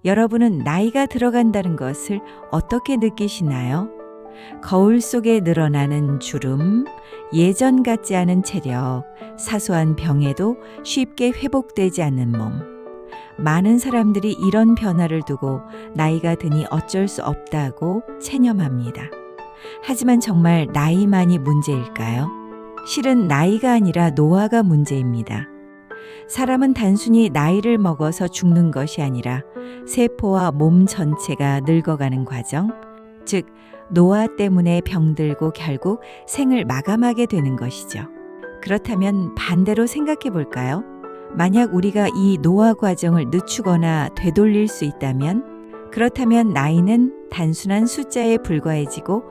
여러분은 나이가 들어간다는 것을 어떻게 느끼시나요? 거울 속에 늘어나는 주름, 예전 같지 않은 체력, 사소한 병에도 쉽게 회복되지 않는 몸. 많은 사람들이 이런 변화를 두고 나이가 드니 어쩔 수 없다고 체념합니다. 하지만 정말 나이만이 문제일까요? 실은 나이가 아니라 노화가 문제입니다. 사람은 단순히 나이를 먹어서 죽는 것이 아니라 세포와 몸 전체가 늙어가는 과정, 즉 노화 때문에 병들고 결국 생을 마감하게 되는 것이죠. 그렇다면 반대로 생각해 볼까요? 만약 우리가 이 노화 과정을 늦추거나 되돌릴 수 있다면, 그렇다면 나이는 단순한 숫자에 불과해지고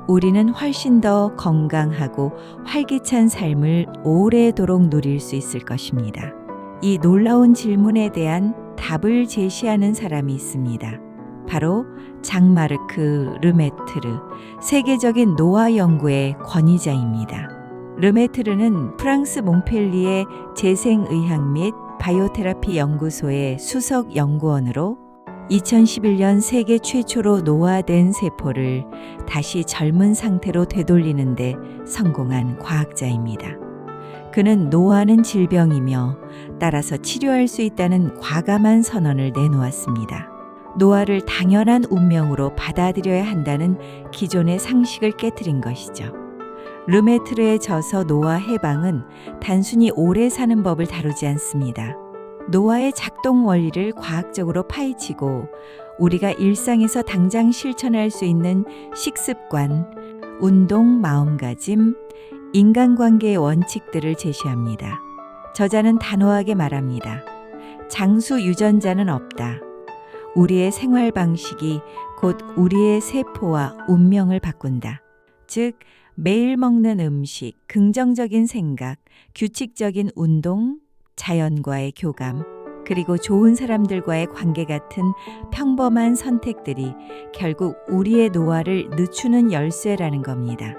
우리는 훨씬 더 건강하고 활기찬 삶을 오래도록 누릴 수 있을 것입니다. 이 놀라운 질문에 대한 답을 제시하는 사람이 있습니다. 바로 장마르크 르메트르, 세계적인 노화 연구의 권위자입니다. 르메트르는 프랑스 몽펠리에 재생의학 및 바이오테라피 연구소의 수석 연구원으로 2011년 세계 최초로 노화된 세포를 다시 젊은 상태로 되돌리는 데 성공한 과학자입니다. 그는 노화는 질병이며 따라서 치료할 수 있다는 과감한 선언을 내놓았습니다. 노화를 당연한 운명으로 받아들여야 한다는 기존의 상식을 깨트린 것이죠. 르메트르의 저서 노화 해방은 단순히 오래 사는 법을 다루지 않습니다. 노화의 작동 원리를 과학적으로 파헤치고 우리가 일상에서 당장 실천할 수 있는 식습관, 운동, 마음가짐, 인간관계의 원칙들을 제시합니다. 저자는 단호하게 말합니다. 장수 유전자는 없다. 우리의 생활 방식이 곧 우리의 세포와 운명을 바꾼다. 즉, 매일 먹는 음식, 긍정적인 생각, 규칙적인 운동, 자연과의 교감, 그리고 좋은 사람들과의 관계 같은 평범한 선택들이 결국 우리의 노화를 늦추는 열쇠라는 겁니다.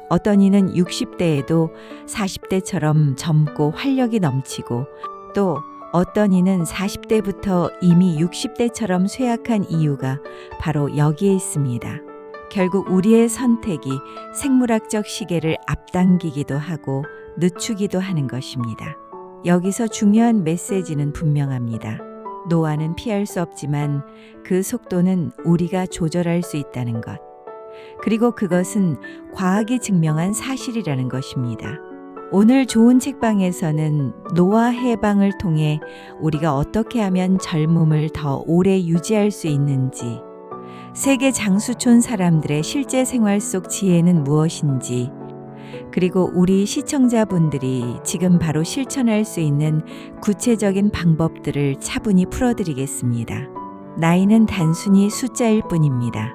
어떤 이는 60대에도 40대처럼 젊고 활력이 넘치고, 또 어떤 이는 40대부터 이미 60대처럼 쇠약한 이유가 바로 여기에 있습니다. 결국 우리의 선택이 생물학적 시계를 앞당기기도 하고 늦추기도 하는 것입니다. 여기서 중요한 메시지는 분명합니다. 노화는 피할 수 없지만 그 속도는 우리가 조절할 수 있다는 것. 그리고 그것은 과학이 증명한 사실이라는 것입니다. 오늘 좋은 책방에서는 노화 해방을 통해 우리가 어떻게 하면 젊음을 더 오래 유지할 수 있는지, 세계 장수촌 사람들의 실제 생활 속 지혜는 무엇인지, 그리고 우리 시청자분들이 지금 바로 실천할 수 있는 구체적인 방법들을 차분히 풀어드리겠습니다. 나이는 단순히 숫자일 뿐입니다.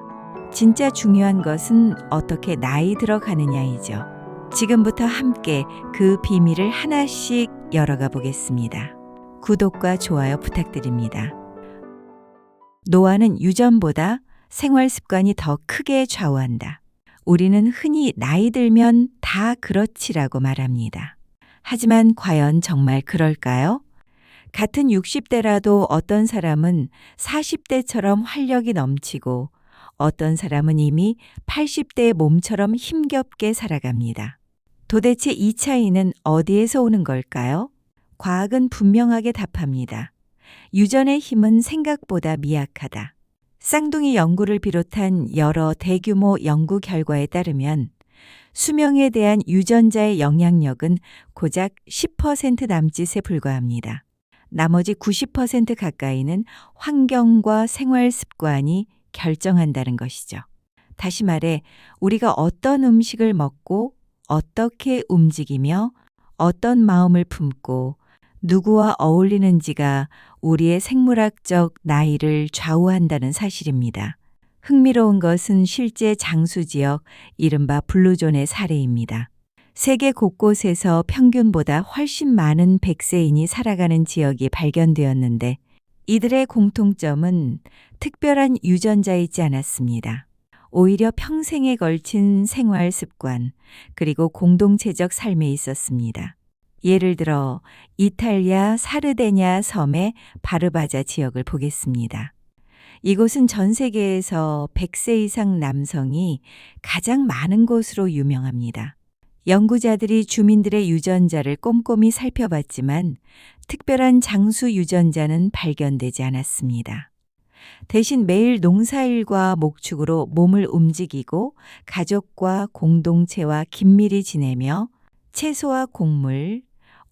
진짜 중요한 것은 어떻게 나이 들어가느냐이죠. 지금부터 함께 그 비밀을 하나씩 열어가 보겠습니다. 구독과 좋아요 부탁드립니다. 노화는 유전보다 생활 습관이 더 크게 좌우한다. 우리는 흔히 나이 들면 다 그렇지라고 말합니다. 하지만 과연 정말 그럴까요? 같은 60대라도 어떤 사람은 40대처럼 활력이 넘치고 어떤 사람은 이미 80대의 몸처럼 힘겹게 살아갑니다. 도대체 이 차이는 어디에서 오는 걸까요? 과학은 분명하게 답합니다. 유전의 힘은 생각보다 미약하다. 쌍둥이 연구를 비롯한 여러 대규모 연구 결과에 따르면 수명에 대한 유전자의 영향력은 고작 10% 남짓에 불과합니다. 나머지 90% 가까이는 환경과 생활 습관이 결정한다는 것이죠. 다시 말해 우리가 어떤 음식을 먹고 어떻게 움직이며 어떤 마음을 품고 누구와 어울리는지가 우리의 생물학적 나이를 좌우한다는 사실입니다. 흥미로운 것은 실제 장수 지역, 이른바 블루존의 사례입니다. 세계 곳곳에서 평균보다 훨씬 많은 100세인이 살아가는 지역이 발견되었는데 이들의 공통점은 특별한 유전자에 있지 않았습니다. 오히려 평생에 걸친 생활 습관, 그리고 공동체적 삶에 있었습니다. 예를 들어 이탈리아 사르데냐 섬의 바르바자 지역을 보겠습니다. 이곳은 전 세계에서 100세 이상 남성이 가장 많은 곳으로 유명합니다. 연구자들이 주민들의 유전자를 꼼꼼히 살펴봤지만 특별한 장수 유전자는 발견되지 않았습니다. 대신 매일 농사일과 목축으로 몸을 움직이고 가족과 공동체와 긴밀히 지내며 채소와 곡물,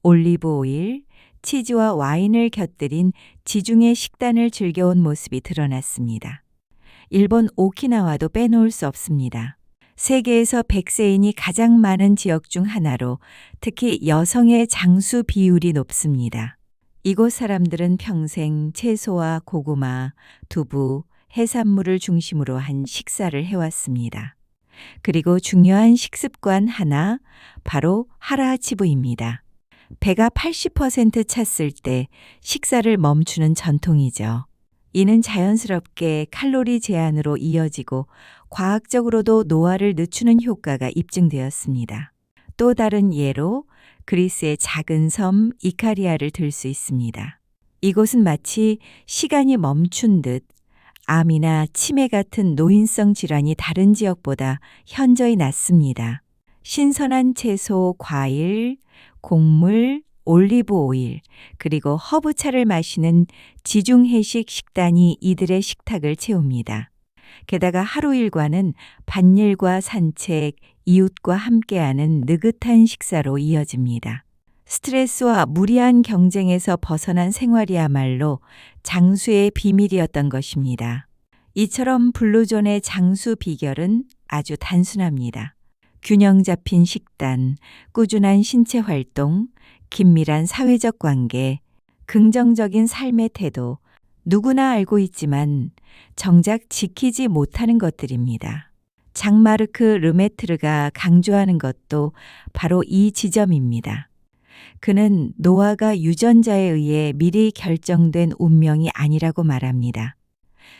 올리브 오일, 치즈와 와인을 곁들인 지중해 식단을 즐겨온 모습이 드러났습니다. 일본 오키나와도 빼놓을 수 없습니다. 세계에서 100세인이 가장 많은 지역 중 하나로 특히 여성의 장수 비율이 높습니다. 이곳 사람들은 평생 채소와 고구마, 두부, 해산물을 중심으로 한 식사를 해왔습니다. 그리고 중요한 식습관 하나, 바로 하라치부입니다. 배가 80% 찼을 때 식사를 멈추는 전통이죠. 이는 자연스럽게 칼로리 제한으로 이어지고 과학적으로도 노화를 늦추는 효과가 입증되었습니다. 또 다른 예로 그리스의 작은 섬 이카리아를 들 수 있습니다. 이곳은 마치 시간이 멈춘 듯 암이나 치매 같은 노인성 질환이 다른 지역보다 현저히 낮습니다. 신선한 채소, 과일, 곡물, 올리브 오일, 그리고 허브차를 마시는 지중해식 식단이 이들의 식탁을 채웁니다. 게다가 하루 일과는 밭일과 산책, 이웃과 함께하는 느긋한 식사로 이어집니다. 스트레스와 무리한 경쟁에서 벗어난 생활이야말로 장수의 비밀이었던 것입니다. 이처럼 블루존의 장수 비결은 아주 단순합니다. 균형 잡힌 식단, 꾸준한 신체 활동, 긴밀한 사회적 관계, 긍정적인 삶의 태도, 누구나 알고 있지만 정작 지키지 못하는 것들입니다. 장마르크 르메트르가 강조하는 것도 바로 이 지점입니다. 그는 노화가 유전자에 의해 미리 결정된 운명이 아니라고 말합니다.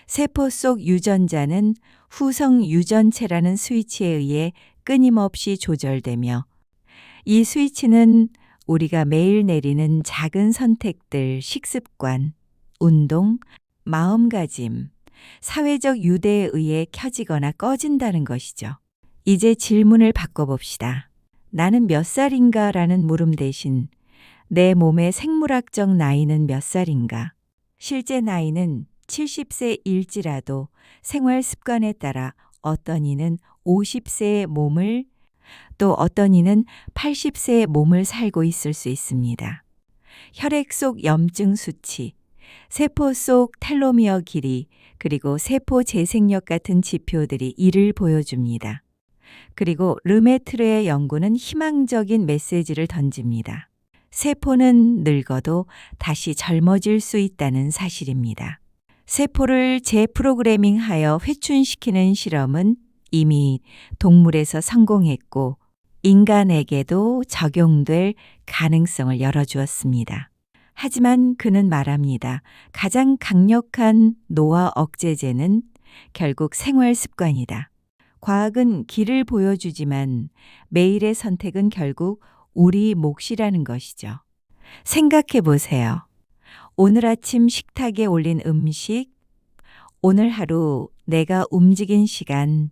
세포 속 유전자는 후성 유전체라는 스위치에 의해 끊임없이 조절되며 이 스위치는 우리가 매일 내리는 작은 선택들, 식습관, 운동, 마음가짐, 사회적 유대에 의해 켜지거나 꺼진다는 것이죠. 이제 질문을 바꿔봅시다. 나는 몇 살인가? 라는 물음 대신 내 몸의 생물학적 나이는 몇 살인가? 실제 나이는 70세일지라도 생활 습관에 따라 어떤 이는 50세의 몸을 또 어떤 이는 80세의 몸을 살고 있을 수 있습니다. 혈액 속 염증 수치, 세포 속 텔로미어 길이, 그리고 세포 재생력 같은 지표들이 이를 보여줍니다. 그리고 르메트르의 연구는 희망적인 메시지를 던집니다. 세포는 늙어도 다시 젊어질 수 있다는 사실입니다. 세포를 재프로그래밍하여 회춘시키는 실험은 이미 동물에서 성공했고 인간에게도 적용될 가능성을 열어주었습니다. 하지만 그는 말합니다. 가장 강력한 노화 억제제는 결국 생활 습관이다. 과학은 길을 보여주지만 매일의 선택은 결국 우리 몫이라는 것이죠. 생각해 보세요. 오늘 아침 식탁에 올린 음식, 오늘 하루 내가 움직인 시간,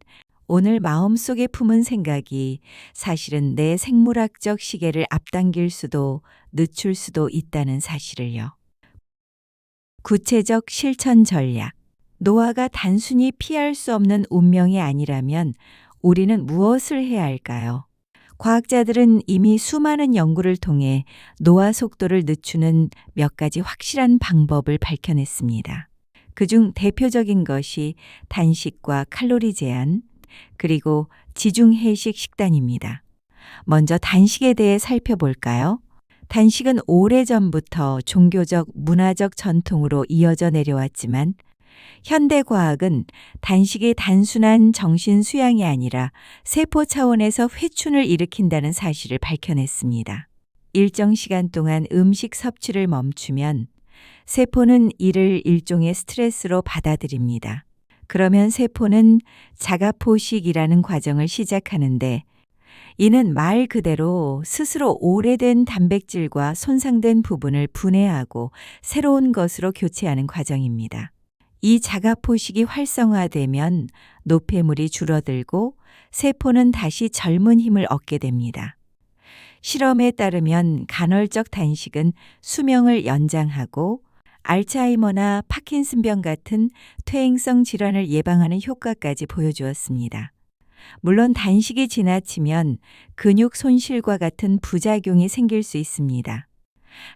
오늘 마음속에 품은 생각이 사실은 내 생물학적 시계를 앞당길 수도 늦출 수도 있다는 사실을요. 구체적 실천 전략. 노화가 단순히 피할 수 없는 운명이 아니라면 우리는 무엇을 해야 할까요? 과학자들은 이미 수많은 연구를 통해 노화 속도를 늦추는 몇 가지 확실한 방법을 밝혀냈습니다. 그중 대표적인 것이 단식과 칼로리 제한, 그리고 지중해식 식단입니다. 먼저 단식에 대해 살펴볼까요? 단식은 오래전부터 종교적, 문화적 전통으로 이어져 내려왔지만 현대 과학은 단식이 단순한 정신 수양이 아니라 세포 차원에서 회춘을 일으킨다는 사실을 밝혀냈습니다. 일정 시간 동안 음식 섭취를 멈추면 세포는 이를 일종의 스트레스로 받아들입니다. 그러면 세포는 자가포식이라는 과정을 시작하는데 이는 말 그대로 스스로 오래된 단백질과 손상된 부분을 분해하고 새로운 것으로 교체하는 과정입니다. 이 자가포식이 활성화되면 노폐물이 줄어들고 세포는 다시 젊은 힘을 얻게 됩니다. 실험에 따르면 간헐적 단식은 수명을 연장하고 알츠하이머나 파킨슨병 같은 퇴행성 질환을 예방하는 효과까지 보여주었습니다. 물론 단식이 지나치면 근육 손실과 같은 부작용이 생길 수 있습니다.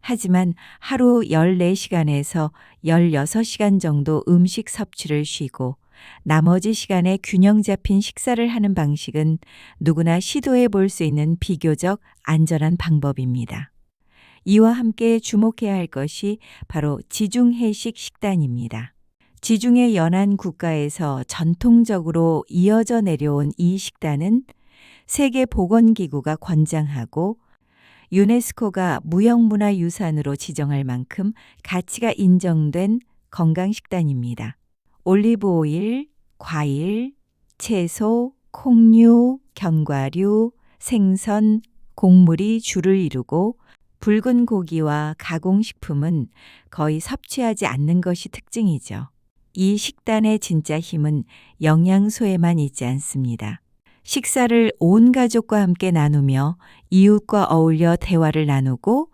하지만 하루 14시간에서 16시간 정도 음식 섭취를 쉬고 나머지 시간에 균형 잡힌 식사를 하는 방식은 누구나 시도해 볼 수 있는 비교적 안전한 방법입니다. 이와 함께 주목해야 할 것이 바로 지중해식 식단입니다. 지중해 연안 국가에서 전통적으로 이어져 내려온 이 식단은 세계보건기구가 권장하고 유네스코가 무형문화유산으로 지정할 만큼 가치가 인정된 건강식단입니다. 올리브오일, 과일, 채소, 콩류, 견과류, 생선, 곡물이 주를 이루고 붉은 고기와 가공식품은 거의 섭취하지 않는 것이 특징이죠. 이 식단의 진짜 힘은 영양소에만 있지 않습니다. 식사를 온 가족과 함께 나누며 이웃과 어울려 대화를 나누고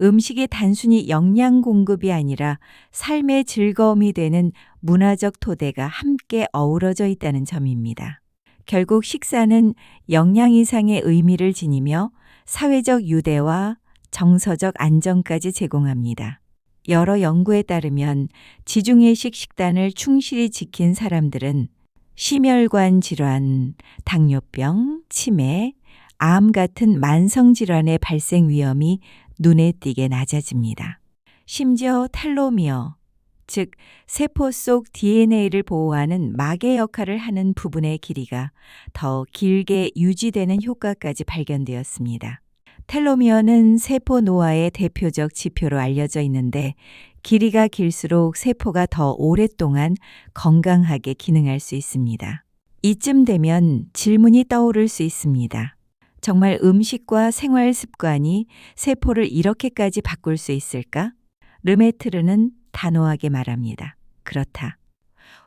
음식이 단순히 영양 공급이 아니라 삶의 즐거움이 되는 문화적 토대가 함께 어우러져 있다는 점입니다. 결국 식사는 영양 이상의 의미를 지니며 사회적 유대와 정서적 안정까지 제공합니다. 여러 연구에 따르면 지중해식 식단을 충실히 지킨 사람들은 심혈관 질환, 당뇨병, 치매, 암 같은 만성 질환의 발생 위험이 눈에 띄게 낮아집니다. 심지어 텔로미어, 즉 세포 속 DNA를 보호하는 막의 역할을 하는 부분의 길이가 더 길게 유지되는 효과까지 발견되었습니다. 텔로미어는 세포 노화의 대표적 지표로 알려져 있는데 길이가 길수록 세포가 더 오랫동안 건강하게 기능할 수 있습니다. 이쯤 되면 질문이 떠오를 수 있습니다. 정말 음식과 생활 습관이 세포를 이렇게까지 바꿀 수 있을까? 르메트르는 단호하게 말합니다. 그렇다.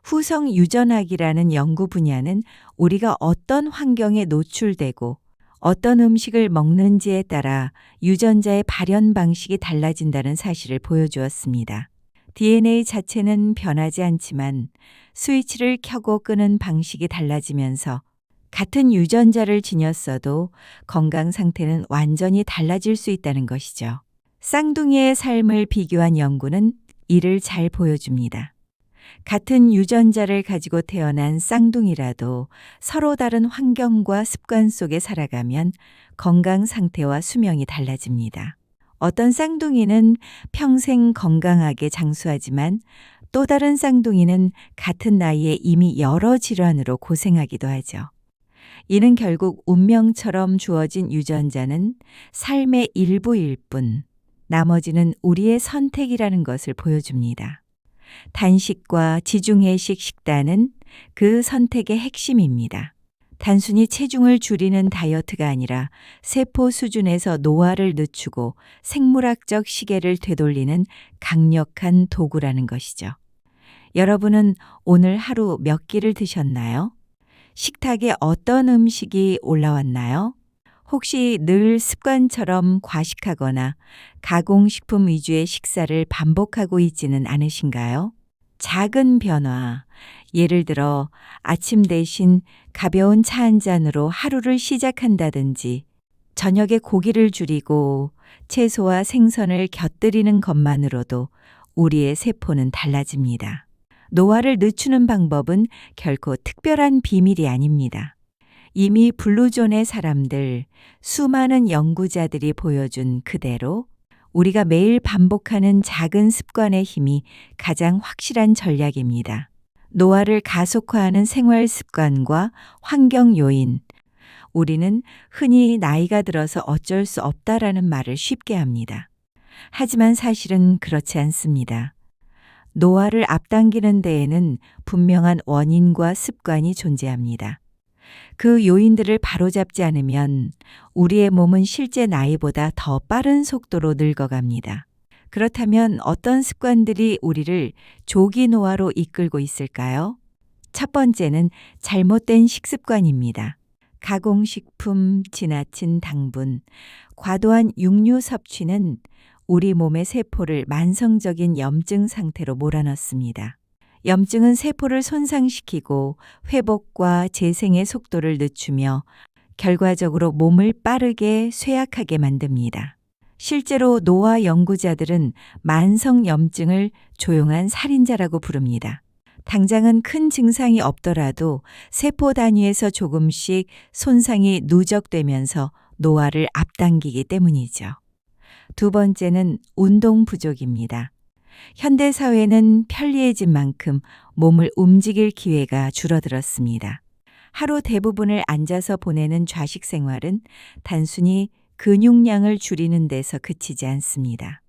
후성 유전학이라는 연구 분야는 우리가 어떤 환경에 노출되고 어떤 음식을 먹는지에 따라 유전자의 발현 방식이 달라진다는 사실을 보여주었습니다. DNA 자체는 변하지 않지만 스위치를 켜고 끄는 방식이 달라지면서 같은 유전자를 지녔어도 건강 상태는 완전히 달라질 수 있다는 것이죠. 쌍둥이의 삶을 비교한 연구는 이를 잘 보여줍니다. 같은 유전자를 가지고 태어난 쌍둥이라도 서로 다른 환경과 습관 속에 살아가면 건강 상태와 수명이 달라집니다. 어떤 쌍둥이는 평생 건강하게 장수하지만 또 다른 쌍둥이는 같은 나이에 이미 여러 질환으로 고생하기도 하죠. 이는 결국 운명처럼 주어진 유전자는 삶의 일부일 뿐, 나머지는 우리의 선택이라는 것을 보여줍니다. 단식과 지중해식 식단은 그 선택의 핵심입니다. 단순히 체중을 줄이는 다이어트가 아니라 세포 수준에서 노화를 늦추고 생물학적 시계를 되돌리는 강력한 도구라는 것이죠. 여러분은 오늘 하루 몇 끼를 드셨나요? 식탁에 어떤 음식이 올라왔나요? 혹시 늘 습관처럼 과식하거나 가공식품 위주의 식사를 반복하고 있지는 않으신가요? 작은 변화, 예를 들어 아침 대신 가벼운 차 한 잔으로 하루를 시작한다든지 저녁에 고기를 줄이고 채소와 생선을 곁들이는 것만으로도 우리의 세포는 달라집니다. 노화를 늦추는 방법은 결코 특별한 비밀이 아닙니다. 이미 블루존의 사람들, 수많은 연구자들이 보여준 그대로 우리가 매일 반복하는 작은 습관의 힘이 가장 확실한 전략입니다. 노화를 가속화하는 생활 습관과 환경 요인, 우리는 흔히 나이가 들어서 어쩔 수 없다라는 말을 쉽게 합니다. 하지만 사실은 그렇지 않습니다. 노화를 앞당기는 데에는 분명한 원인과 습관이 존재합니다. 그 요인들을 바로잡지 않으면 우리의 몸은 실제 나이보다 더 빠른 속도로 늙어갑니다. 그렇다면 어떤 습관들이 우리를 조기 노화로 이끌고 있을까요? 첫 번째는 잘못된 식습관입니다. 가공식품, 지나친 당분, 과도한 육류 섭취는 우리 몸의 세포를 만성적인 염증 상태로 몰아넣습니다. 염증은 세포를 손상시키고 회복과 재생의 속도를 늦추며 결과적으로 몸을 빠르게 쇠약하게 만듭니다. 실제로 노화 연구자들은 만성 염증을 조용한 살인자라고 부릅니다. 당장은 큰 증상이 없더라도 세포 단위에서 조금씩 손상이 누적되면서 노화를 앞당기기 때문이죠. 두 번째는 운동 부족입니다. 현대 사회는 편리해진 만큼 몸을 움직일 기회가 줄어들었습니다. 하루 대부분을 앉아서 보내는 좌식 생활은 단순히 근육량을 줄이는 데서 그치지 않습니다.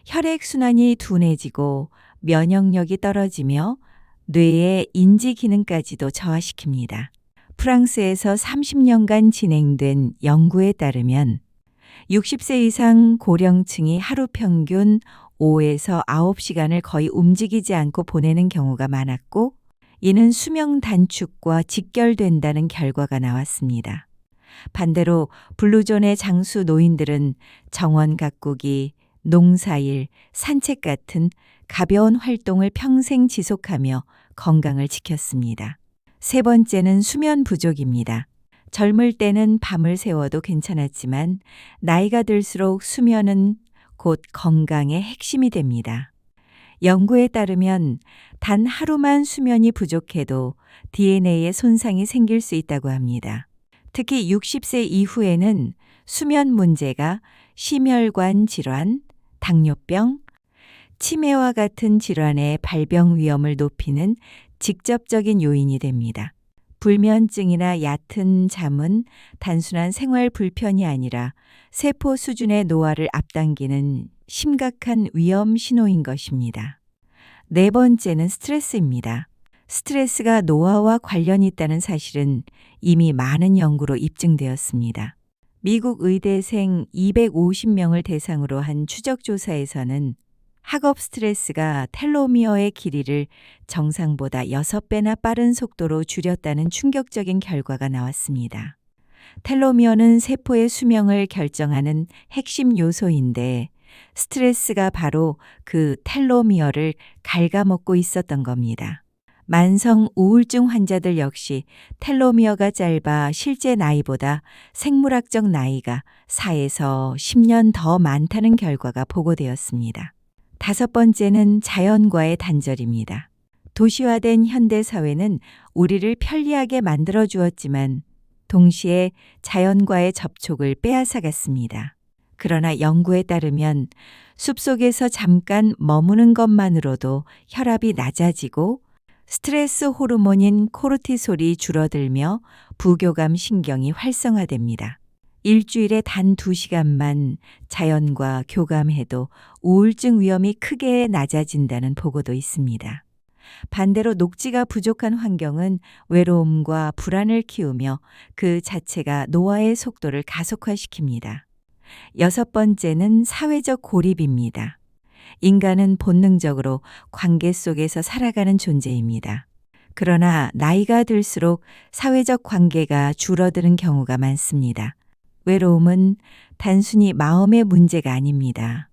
혈액순환이 둔해지고 면역력이 떨어지며 뇌의 인지 기능까지도 저하시킵니다. 프랑스에서 30년간 진행된 연구에 따르면 60세 이상 고령층이 하루 평균 5에서 9시간을 거의 움직이지 않고 보내는 경우가 많았고, 이는 수명 단축과 직결된다는 결과가 나왔습니다. 반대로 블루존의 장수 노인들은 정원 가꾸기, 농사일, 산책 같은 가벼운 활동을 평생 지속하며 건강을 지켰습니다. 세 번째는 수면 부족입니다. 젊을 때는 밤을 새워도 괜찮았지만 나이가 들수록 수면은 곧 건강의 핵심이 됩니다. 연구에 따르면 단 하루만 수면이 부족해도 DNA에 손상이 생길 수 있다고 합니다. 특히 60세 이후에는 수면 문제가 심혈관 질환, 당뇨병, 치매와 같은 질환의 발병 위험을 높이는 직접적인 요인이 됩니다. 불면증이나 얕은 잠은 단순한 생활 불편이 아니라 세포 수준의 노화를 앞당기는 심각한 위험 신호인 것입니다. 네 번째는 스트레스입니다. 스트레스가 노화와 관련이 있다는 사실은 이미 많은 연구로 입증되었습니다. 미국 의대생 250명을 대상으로 한 추적 조사에서는 학업 스트레스가 텔로미어의 길이를 정상보다 6배나 빠른 속도로 줄였다는 충격적인 결과가 나왔습니다. 텔로미어는 세포의 수명을 결정하는 핵심 요소인데 스트레스가 바로 그 텔로미어를 갉아먹고 있었던 겁니다. 만성 우울증 환자들 역시 텔로미어가 짧아 실제 나이보다 생물학적 나이가 4에서 10년 더 많다는 결과가 보고되었습니다. 다섯 번째는 자연과의 단절입니다. 도시화된 현대 사회는 우리를 편리하게 만들어 주었지만 동시에 자연과의 접촉을 빼앗아갔습니다. 그러나 연구에 따르면 숲속에서 잠깐 머무는 것만으로도 혈압이 낮아지고 스트레스 호르몬인 코르티솔이 줄어들며 부교감 신경이 활성화됩니다. 일주일에 단 2시간만 자연과 교감해도 우울증 위험이 크게 낮아진다는 보고도 있습니다. 반대로 녹지가 부족한 환경은 외로움과 불안을 키우며 그 자체가 노화의 속도를 가속화시킵니다. 여섯 번째는 사회적 고립입니다. 인간은 본능적으로 관계 속에서 살아가는 존재입니다. 그러나 나이가 들수록 사회적 관계가 줄어드는 경우가 많습니다. 외로움은 단순히 마음의 문제가 아닙니다.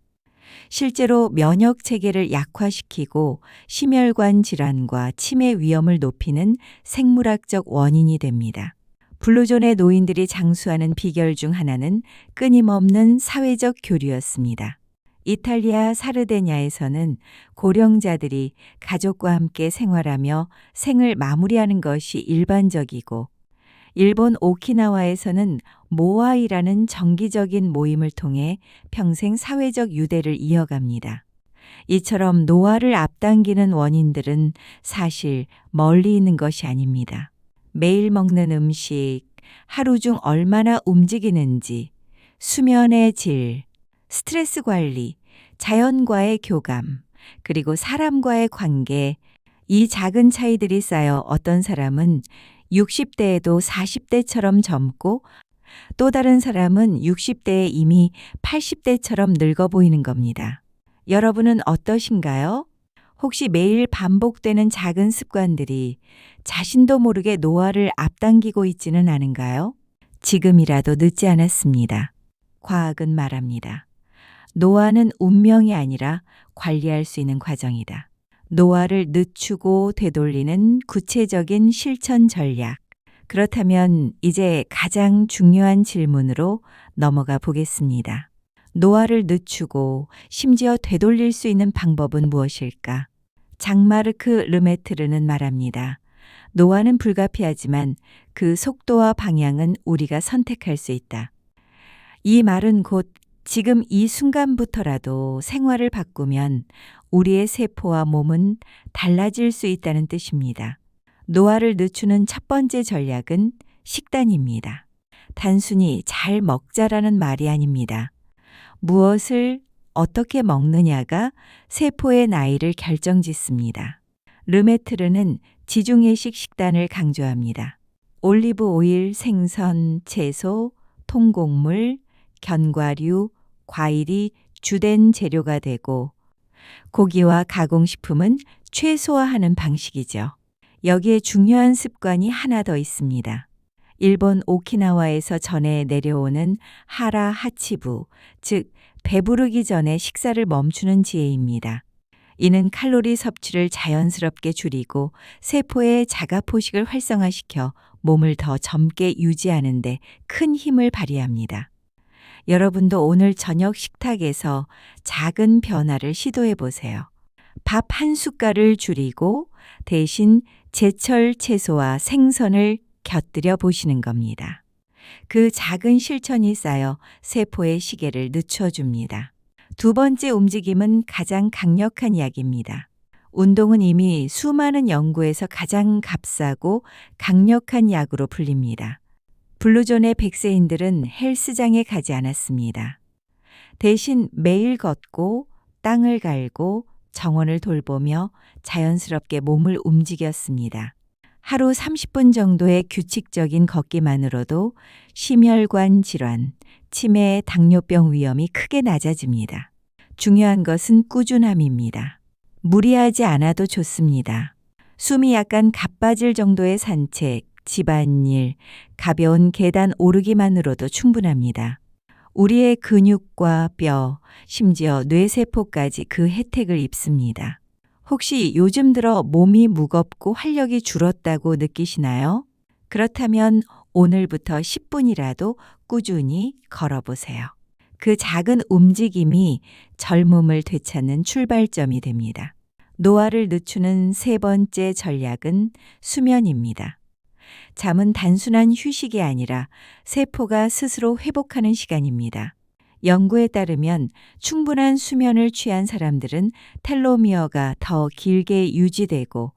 실제로 면역 체계를 약화시키고 심혈관 질환과 치매 위험을 높이는 생물학적 원인이 됩니다. 블루존의 노인들이 장수하는 비결 중 하나는 끊임없는 사회적 교류였습니다. 이탈리아 사르데냐에서는 고령자들이 가족과 함께 생활하며 생을 마무리하는 것이 일반적이고, 일본 오키나와에서는 모아이라는 정기적인 모임을 통해 평생 사회적 유대를 이어갑니다. 이처럼 노화를 앞당기는 원인들은 사실 멀리 있는 것이 아닙니다. 매일 먹는 음식, 하루 중 얼마나 움직이는지, 수면의 질, 스트레스 관리, 자연과의 교감, 그리고 사람과의 관계, 이 작은 차이들이 쌓여 어떤 사람은 60대에도 40대처럼 젊고 또 다른 사람은 60대에 이미 80대처럼 늙어 보이는 겁니다. 여러분은 어떠신가요? 혹시 매일 반복되는 작은 습관들이 자신도 모르게 노화를 앞당기고 있지는 않은가요? 지금이라도 늦지 않았습니다. 과학은 말합니다. 노화는 운명이 아니라 관리할 수 있는 과정이다. 노화를 늦추고 되돌리는 구체적인 실천 전략. 그렇다면 이제 가장 중요한 질문으로 넘어가 보겠습니다. 노화를 늦추고 심지어 되돌릴 수 있는 방법은 무엇일까? 장마르크 르메트르는 말합니다. 노화는 불가피하지만 그 속도와 방향은 우리가 선택할 수 있다. 이 말은 곧 지금 이 순간부터라도 생활을 바꾸면 우리의 세포와 몸은 달라질 수 있다는 뜻입니다. 노화를 늦추는 첫 번째 전략은 식단입니다. 단순히 잘 먹자라는 말이 아닙니다. 무엇을 어떻게 먹느냐가 세포의 나이를 결정짓습니다. 르메트르는 지중해식 식단을 강조합니다. 올리브 오일, 생선, 채소, 통곡물, 견과류, 과일이 주된 재료가 되고 고기와 가공식품은 최소화하는 방식이죠. 여기에 중요한 습관이 하나 더 있습니다. 일본 오키나와에서 전해 내려오는 하라 하치부, 즉 배부르기 전에 식사를 멈추는 지혜입니다. 이는 칼로리 섭취를 자연스럽게 줄이고 세포의 자가포식을 활성화시켜 몸을 더 젊게 유지하는 데 큰 힘을 발휘합니다. 여러분도 오늘 저녁 식탁에서 작은 변화를 시도해 보세요. 밥 한 숟갈을 줄이고 대신 제철 채소와 생선을 곁들여 보시는 겁니다. 그 작은 실천이 쌓여 세포의 시계를 늦춰줍니다. 두 번째 움직임은 가장 강력한 약입니다. 운동은 이미 수많은 연구에서 가장 값싸고 강력한 약으로 불립니다. 블루존의 백세인들은 헬스장에 가지 않았습니다. 대신 매일 걷고 땅을 갈고 정원을 돌보며 자연스럽게 몸을 움직였습니다. 하루 30분 정도의 규칙적인 걷기만으로도 심혈관 질환, 치매, 당뇨병 위험이 크게 낮아집니다. 중요한 것은 꾸준함입니다. 무리하지 않아도 좋습니다. 숨이 약간 가빠질 정도의 산책, 집안일, 가벼운 계단 오르기만으로도 충분합니다. 우리의 근육과 뼈, 심지어 뇌세포까지 그 혜택을 입습니다. 혹시 요즘 들어 몸이 무겁고 활력이 줄었다고 느끼시나요? 그렇다면 오늘부터 10분이라도 꾸준히 걸어보세요. 그 작은 움직임이 젊음을 되찾는 출발점이 됩니다. 노화를 늦추는 세 번째 전략은 수면입니다. 잠은 단순한 휴식이 아니라 세포가 스스로 회복하는 시간입니다. 연구에 따르면 충분한 수면을 취한 사람들은 텔로미어가 더 길게 유지되고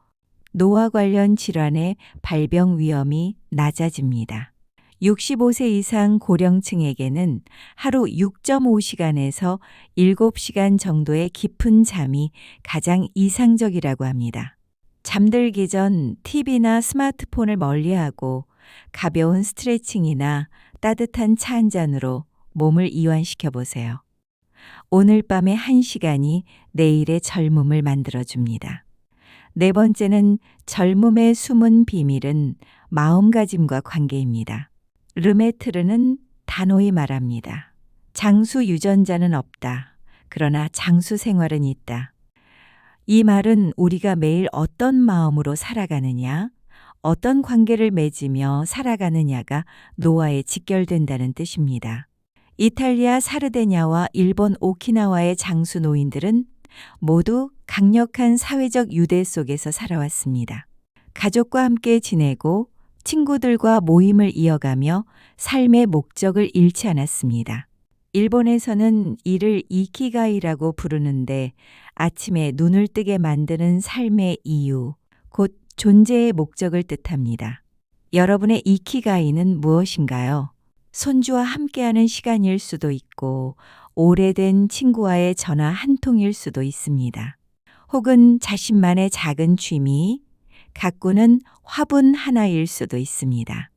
노화 관련 질환의 발병 위험이 낮아집니다. 65세 이상 고령층에게는 하루 6.5시간에서 7시간 정도의 깊은 잠이 가장 이상적이라고 합니다. 잠들기 전 TV나 스마트폰을 멀리하고 가벼운 스트레칭이나 따뜻한 차 한 잔으로 몸을 이완시켜 보세요. 오늘 밤의 1시간이 내일의 젊음을 만들어줍니다. 네 번째는 젊음의 숨은 비밀은 마음가짐과 관계입니다. 르메트르는 단호히 말합니다. 장수 유전자는 없다. 그러나 장수 생활은 있다. 이 말은 우리가 매일 어떤 마음으로 살아가느냐, 어떤 관계를 맺으며 살아가느냐가 노화에 직결된다는 뜻입니다. 이탈리아 사르데냐와 일본 오키나와의 장수 노인들은 모두 강력한 사회적 유대 속에서 살아왔습니다. 가족과 함께 지내고 친구들과 모임을 이어가며 삶의 목적을 잃지 않았습니다. 일본에서는 이를 이키가이라고 부르는데 아침에 눈을 뜨게 만드는 삶의 이유, 곧 존재의 목적을 뜻합니다. 여러분의 이키가이는 무엇인가요? 손주와 함께하는 시간일 수도 있고 오래된 친구와의 전화 한 통일 수도 있습니다. 혹은 자신만의 작은 취미, 가꾸는 화분 하나일 수도 있습니다.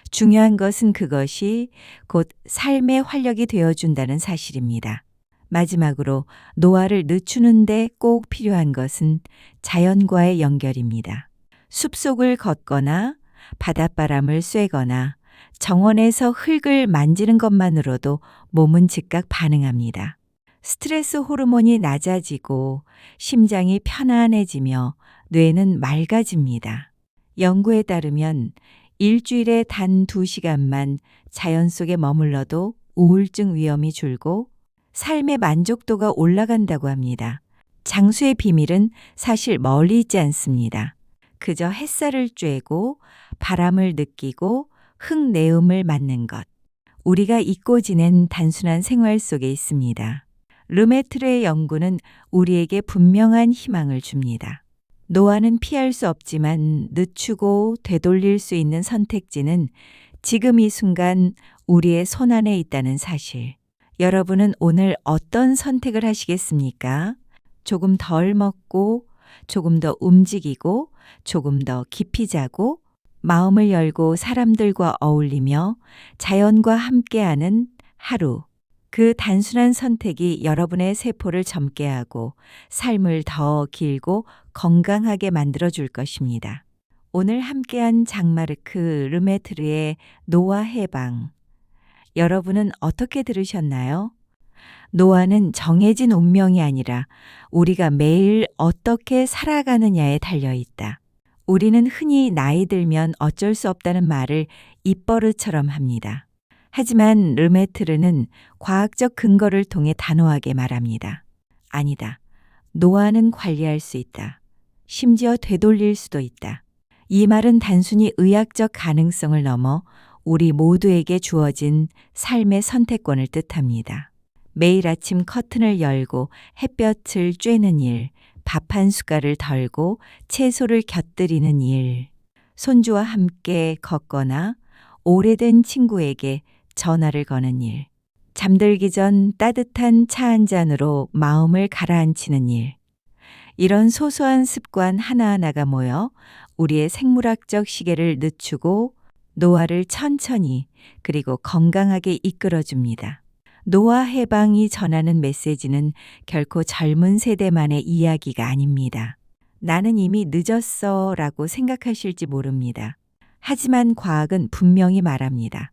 중요한 것은 그것이 곧 삶의 활력이 되어준다는 사실입니다. 마지막으로 노화를 늦추는데 꼭 필요한 것은 자연과의 연결입니다. 숲속을 걷거나 바닷바람을 쐬거나 정원에서 흙을 만지는 것만으로도 몸은 즉각 반응합니다. 스트레스 호르몬이 낮아지고 심장이 편안해지며 뇌는 맑아집니다. 연구에 따르면 일주일에 단 2시간만 자연 속에 머물러도 우울증 위험이 줄고 삶의 만족도가 올라간다고 합니다. 장수의 비밀은 사실 멀리 있지 않습니다. 그저 햇살을 쬐고 바람을 느끼고 흙내음을 맡는 것. 우리가 잊고 지낸 단순한 생활 속에 있습니다. 르메트르의 연구는 우리에게 분명한 희망을 줍니다. 노화는 피할 수 없지만 늦추고 되돌릴 수 있는 선택지는 지금 이 순간 우리의 손안에 있다는 사실. 여러분은 오늘 어떤 선택을 하시겠습니까? 조금 덜 먹고, 조금 더 움직이고, 조금 더 깊이 자고, 마음을 열고 사람들과 어울리며 자연과 함께하는 하루. 그 단순한 선택이 여러분의 세포를 젊게 하고 삶을 더 길고 건강하게 만들어 줄 것입니다. 오늘 함께한 장마르크 르메트르의 노화 해방. 여러분은 어떻게 들으셨나요? 노화는 정해진 운명이 아니라 우리가 매일 어떻게 살아가느냐에 달려 있다. 우리는 흔히 나이 들면 어쩔 수 없다는 말을 입버릇처럼 합니다. 하지만 르메트르는 과학적 근거를 통해 단호하게 말합니다. 아니다. 노화는 관리할 수 있다. 심지어 되돌릴 수도 있다. 이 말은 단순히 의학적 가능성을 넘어 우리 모두에게 주어진 삶의 선택권을 뜻합니다. 매일 아침 커튼을 열고 햇볕을 쬐는 일, 밥 한 숟갈을 덜고 채소를 곁들이는 일, 손주와 함께 걷거나 오래된 친구에게 전화를 거는 일, 잠들기 전 따뜻한 차 한 잔으로 마음을 가라앉히는 일. 이런 소소한 습관 하나하나가 모여 우리의 생물학적 시계를 늦추고 노화를 천천히 그리고 건강하게 이끌어줍니다. 노화 해방이 전하는 메시지는 결코 젊은 세대만의 이야기가 아닙니다. 나는 이미 늦었어 라고 생각하실지 모릅니다. 하지만 과학은 분명히 말합니다.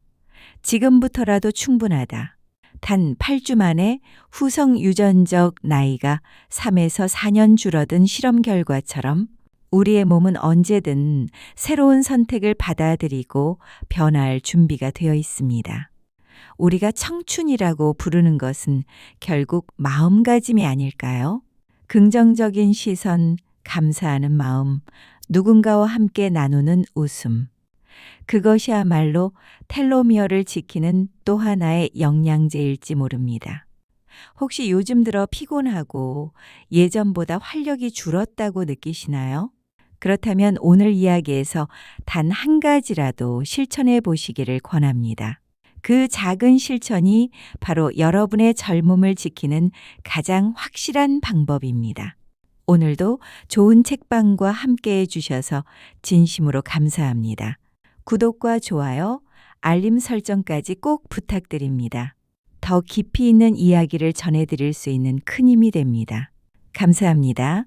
지금부터라도 충분하다. 단 8주 만에 후성 유전적 나이가 3에서 4년 줄어든 실험 결과처럼 우리의 몸은 언제든 새로운 선택을 받아들이고 변화할 준비가 되어 있습니다. 우리가 청춘이라고 부르는 것은 결국 마음가짐이 아닐까요? 긍정적인 시선, 감사하는 마음, 누군가와 함께 나누는 웃음. 그것이야말로 텔로미어를 지키는 또 하나의 영양제일지 모릅니다. 혹시 요즘 들어 피곤하고 예전보다 활력이 줄었다고 느끼시나요? 그렇다면 오늘 이야기에서 단 한 가지라도 실천해 보시기를 권합니다. 그 작은 실천이 바로 여러분의 젊음을 지키는 가장 확실한 방법입니다. 오늘도 좋은 책방과 함께해 주셔서 진심으로 감사합니다. 구독과 좋아요, 알림 설정까지 꼭 부탁드립니다. 더 깊이 있는 이야기를 전해드릴 수 있는 큰 힘이 됩니다. 감사합니다.